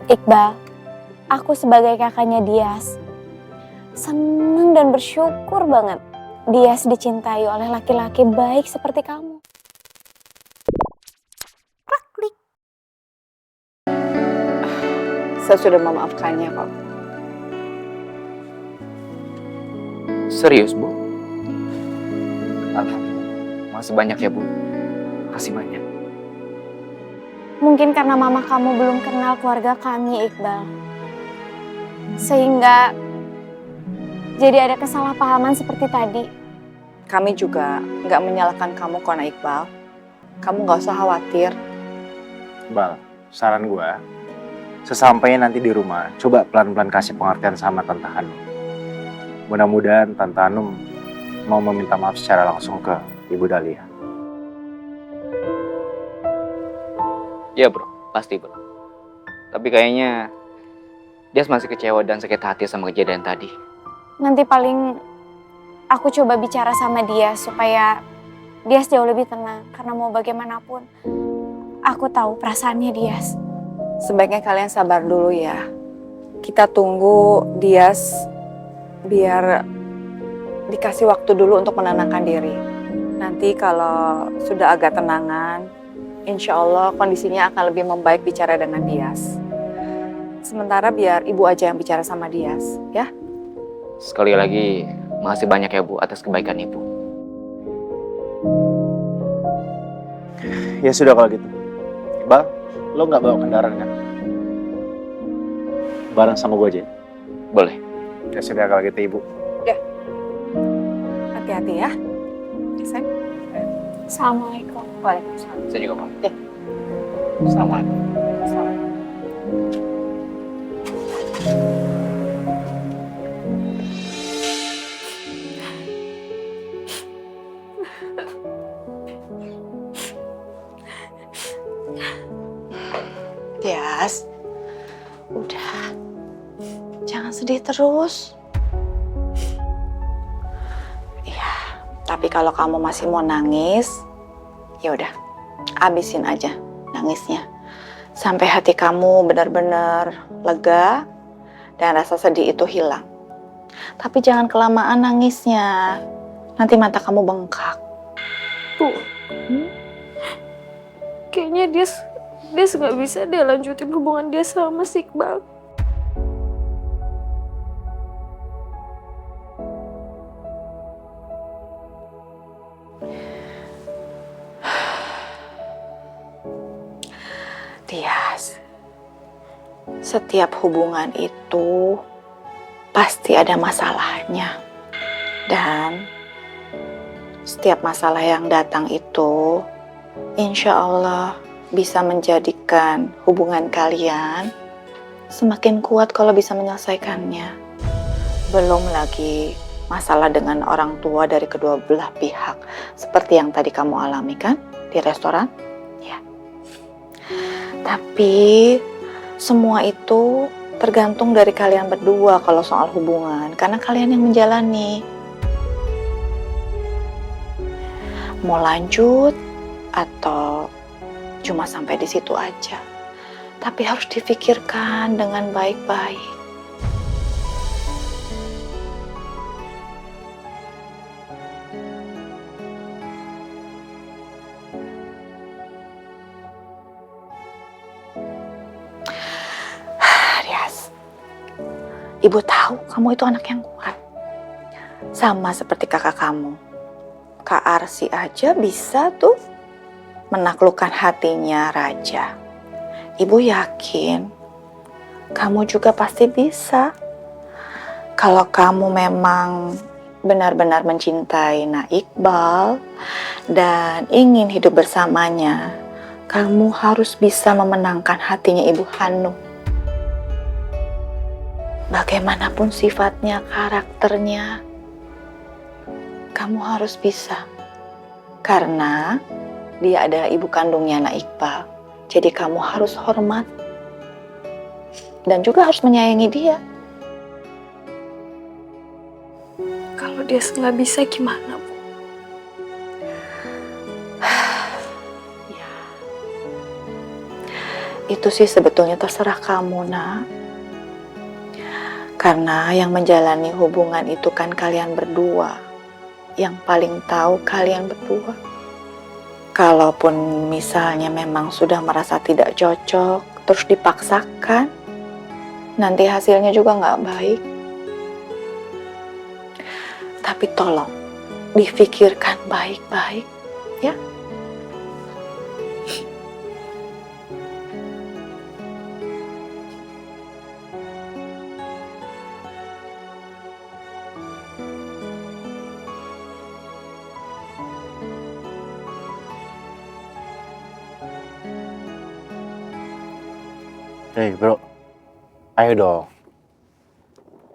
Iqbal, aku sebagai kakaknya Dias, senang dan bersyukur banget Dias dicintai oleh laki-laki baik seperti kamu. Klik. Saya sudah memaafkannya kok. Serius, Bu? Alhamdulillah. Masih banyak ya, Bu. Kasih banyak. Mungkin karena mama kamu belum kenal keluarga kami, Iqbal. Sehingga jadi ada kesalahpahaman seperti tadi. Kami juga nggak menyalahkan kamu kok, Iqbal. Kamu nggak usah khawatir. Bal, saran gue, sesampainya nanti di rumah, coba pelan-pelan kasih pengertian sama Tante Hanum. Mudah-mudahan Tante Hanum mau meminta maaf secara langsung ke Ibu Dahlia. Iya, Bro. Pasti, Bro. Tapi kayaknya dia masih kecewa dan sakit hati sama kejadian tadi. Nanti paling aku coba bicara sama dia supaya dia jauh lebih tenang. Karena mau bagaimanapun, aku tahu perasaannya Dias. Sebaiknya kalian sabar dulu ya. Kita tunggu Dias biar dikasih waktu dulu untuk menenangkan diri. Nanti kalau sudah agak tenangan, insya Allah kondisinya akan lebih membaik bicara dengan Dias. Sementara biar ibu aja yang bicara sama Dias, ya. Sekali lagi, makasih banyak ya, Bu, atas kebaikan Ibu. Ya sudah kalau gitu. Iqbal, lo nggak bawa kendaraan kan? Bareng sama gue aja. Boleh. Ya sudah kalau gitu Ibu. Hati-hati ya. Sayang. Assalamualaikum. Waalaikumsalam. Saya juga pamit. Ya. Assalamualaikum. Dias, udah, jangan sedih terus. Ya, tapi kalau kamu masih mau nangis, ya udah, abisin aja nangisnya. Sampai hati kamu benar-benar lega dan rasa sedih itu hilang. Tapi jangan kelamaan nangisnya, nanti mata kamu bengkak. Bu, kayaknya dia nggak bisa deh lanjutin hubungan dia sama si Iqbal. Tias, setiap hubungan itu pasti ada masalahnya. Dan setiap masalah yang datang itu insya Allah bisa menjadikan hubungan kalian semakin kuat kalau bisa menyelesaikannya. Belum lagi masalah dengan orang tua dari kedua belah pihak, seperti yang tadi kamu alami kan di restoran? Ya. Tapi semua itu tergantung dari kalian berdua kalau soal hubungan, karena kalian yang menjalani. Mau lanjut atau cuma sampai di situ aja. Tapi harus difikirkan dengan baik-baik. Rias, Ibu tahu kamu itu anak yang kuat. Sama seperti kakak kamu. Kak Arsi aja bisa tuh menaklukkan hatinya raja. Ibu yakin kamu juga pasti bisa. Kalau kamu memang benar-benar mencintai Iqbal dan ingin hidup bersamanya, kamu harus bisa memenangkan hatinya Ibu Hanum. Bagaimanapun sifatnya, karakternya, kamu harus bisa. Karena dia adalah ibu kandungnya Iqbal. Jadi kamu harus hormat. Dan juga harus menyayangi dia. Kalau dia nggak bisa gimana, Bu? Ya. itu sih sebetulnya terserah kamu, nak. Karena yang menjalani hubungan itu kan kalian berdua. Yang paling tahu kalian berdua. Kalaupun misalnya memang sudah merasa tidak cocok, terus dipaksakan, nanti hasilnya juga nggak baik. Tapi tolong, difikirkan baik-baik, ya. Hei bro, ayo dong.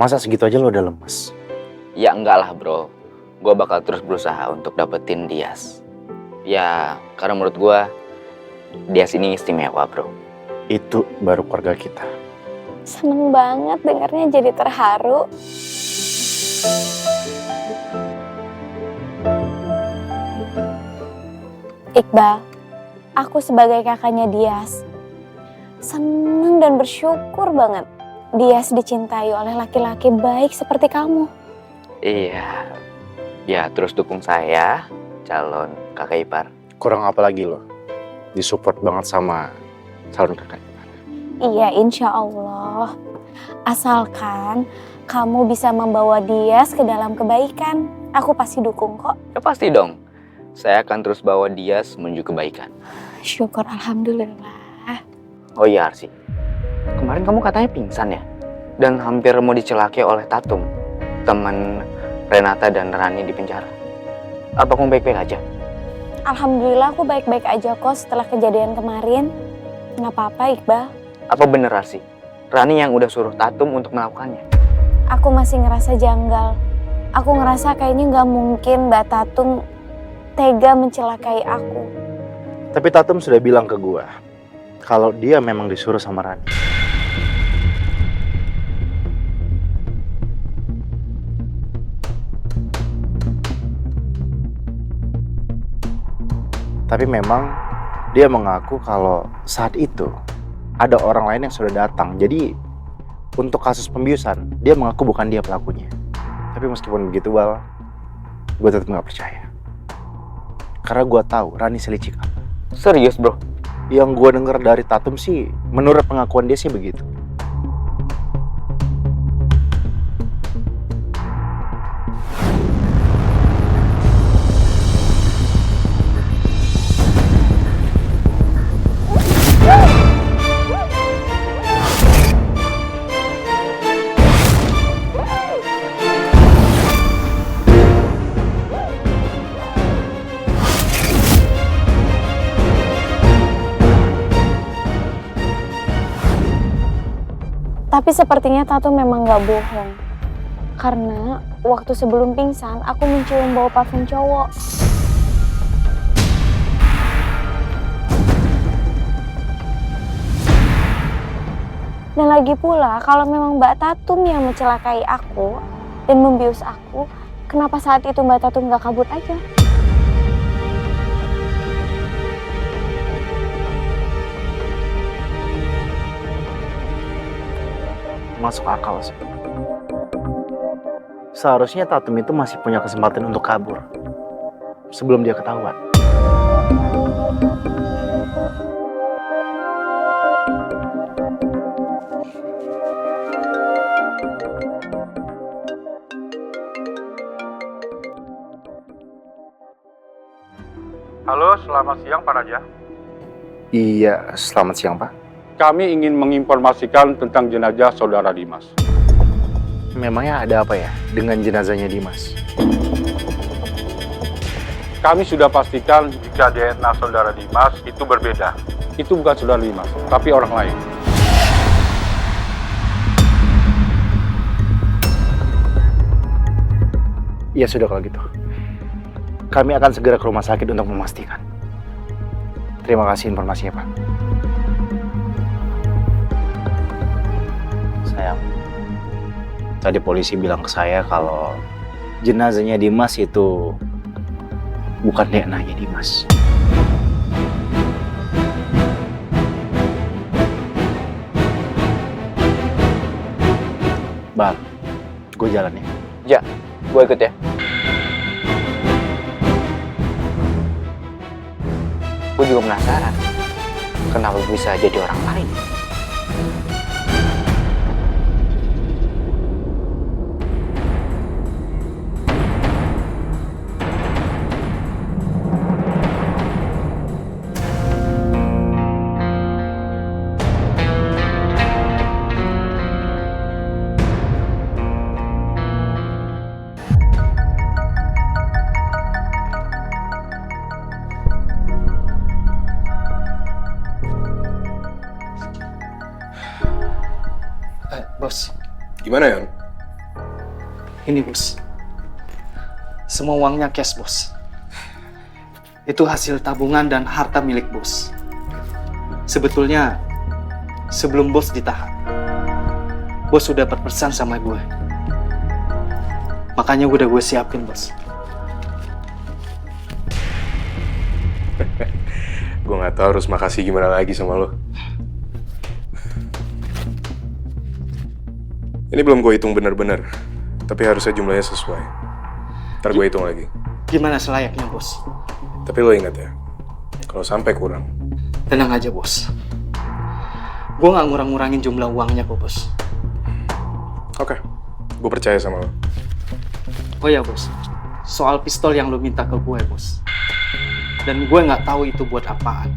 Masa segitu aja lo udah lemes? Ya enggak lah bro, gue bakal terus berusaha untuk dapetin Dias. Ya karena menurut gue Dias ini istimewa bro. Itu baru keluarga kita. Seneng banget dengarnya, jadi terharu. Iqbal, aku sebagai kakaknya Dias seneng dan bersyukur banget Dias dicintai oleh laki-laki baik seperti kamu. Iya, ya terus dukung saya, calon kakak ipar. Kurang apa lagi lo? Disupport banget sama calon kakak. Iya, insya Allah. Asalkan kamu bisa membawa Dias ke dalam kebaikan, aku pasti dukung kok. Ya pasti dong, saya akan terus bawa Dias menuju kebaikan. Syukur, alhamdulillah. Oh iya Arsi, kemarin kamu katanya pingsan ya? Dan hampir mau dicelakai oleh Tatum, teman Renata dan Rani di penjara. Apa kamu baik-baik aja? Alhamdulillah aku baik-baik aja kok setelah kejadian kemarin. Nggak apa-apa Iqbal. Apa bener Arsi, Rani yang udah suruh Tatum untuk melakukannya? Aku masih ngerasa janggal. Aku ngerasa kayaknya nggak mungkin Mbak Tatum tega mencelakai aku. Tapi Tatum sudah bilang ke gua kalau dia memang disuruh sama Rani. Tapi memang dia mengaku kalau saat itu ada orang lain yang sudah datang. Jadi untuk kasus pembiusan, dia mengaku bukan dia pelakunya. Tapi meskipun begitu, Bal, gue tetap nggak percaya. Karena gue tahu Rani selicikan. Serius bro? Yang gue denger dari Tatum sih, menurut pengakuan dia sih begitu. Tapi sepertinya Tatum memang nggak bohong. Karena waktu sebelum pingsan, aku mencium bau parfum cowok. Dan lagi pula, kalau memang Mbak Tatum yang mencelakai aku dan membius aku, kenapa saat itu Mbak Tatum nggak kabur aja? Masuk akal sih. Seharusnya Tatum itu masih punya kesempatan untuk kabur sebelum dia ketahuan. Halo, selamat siang Pak Raja. Iya, selamat siang Pak. Kami ingin menginformasikan tentang jenazah saudara Dimas. Memangnya ada apa ya dengan jenazahnya Dimas? Kami sudah pastikan jika DNA saudara Dimas itu berbeda. Itu bukan saudara Dimas, tapi orang lain. Ya sudah kalau gitu. Kami akan segera ke rumah sakit untuk memastikan. Terima kasih informasinya Pak. Sayang, tadi polisi bilang ke saya kalau jenazahnya Dimas itu bukan DNA-nya Dimas. Bal, gue jalan ya. Gue ikut ya. Gue juga penasaran, kenapa bisa jadi orang lain? Bos, Gimana ya? ini bos. Semua uangnya cash, bos. Itu hasil tabungan dan harta milik bos. Sebetulnya, sebelum bos ditahan, bos sudah berpesan sama gue. Makanya udah gue siapin, bos. Gue nggak tahu harus makasih gimana lagi sama lo. Ini belum gue hitung bener-bener, tapi harusnya jumlahnya sesuai. Ntar gue hitung lagi. Gimana selayaknya, bos? Tapi lo ingat ya, kalau sampai kurang, Tenang aja, bos. Gue nggak ngurang-ngurangin jumlah uangnya kok, bos. oke, gue percaya sama lo. Oh ya, bos. Soal pistol yang lo minta ke gue, bos. Dan gue nggak tahu itu buat apaan.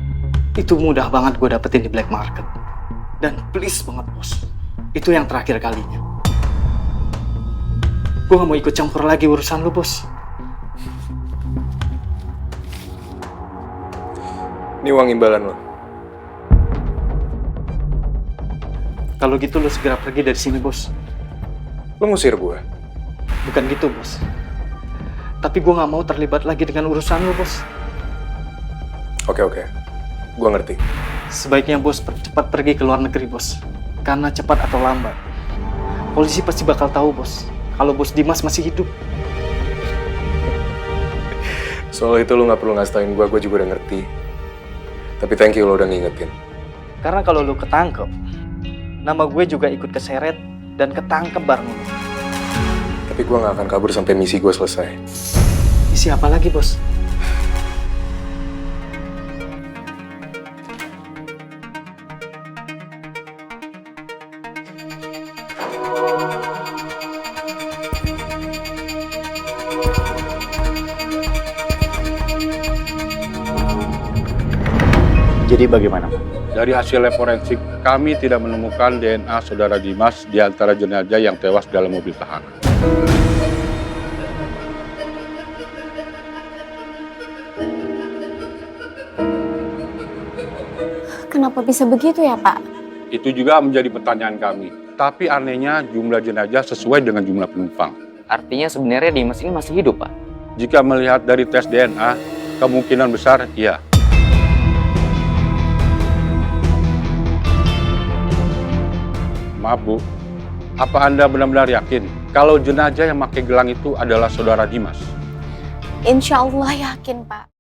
Itu mudah banget gue dapetin di black market. Dan please banget, bos. Itu yang terakhir kalinya. Gue nggak mau ikut campur lagi urusan lo, bos. Ini uang imbalan lo. Kalau gitu lo segera pergi dari sini, bos. Lo ngusir gue. Bukan gitu, bos. Tapi gue nggak mau terlibat lagi dengan urusan lo, bos. Oke, gue ngerti. Sebaiknya bos cepat pergi ke luar negeri, bos. Karena cepat atau lambat, polisi pasti bakal tahu, bos, kalau bos Dimas masih hidup. Soal itu lo nggak perlu ngasih tauin gue juga udah ngerti. Tapi thank you lo udah ngingetin. Karena kalau lo ketangkep, nama gue juga ikut keseret dan ketangkep bareng lo. Tapi gue nggak akan kabur sampai misi gue selesai. Isi apa lagi, bos? Jadi bagaimana, Pak? Dari hasil lab forensik, kami tidak menemukan DNA saudara Dimas di antara jenazah yang tewas dalam mobil tahanan. Kenapa bisa begitu ya, Pak? Itu juga menjadi pertanyaan kami. Tapi anehnya jumlah jenazah sesuai dengan jumlah penumpang. Artinya sebenarnya Dimas ini masih hidup, Pak. Jika melihat dari tes DNA, kemungkinan besar iya. Maaf, Bu. Apa Anda benar-benar yakin kalau jenazah yang pakai gelang itu adalah saudara Dimas? Insya Allah yakin, Pak.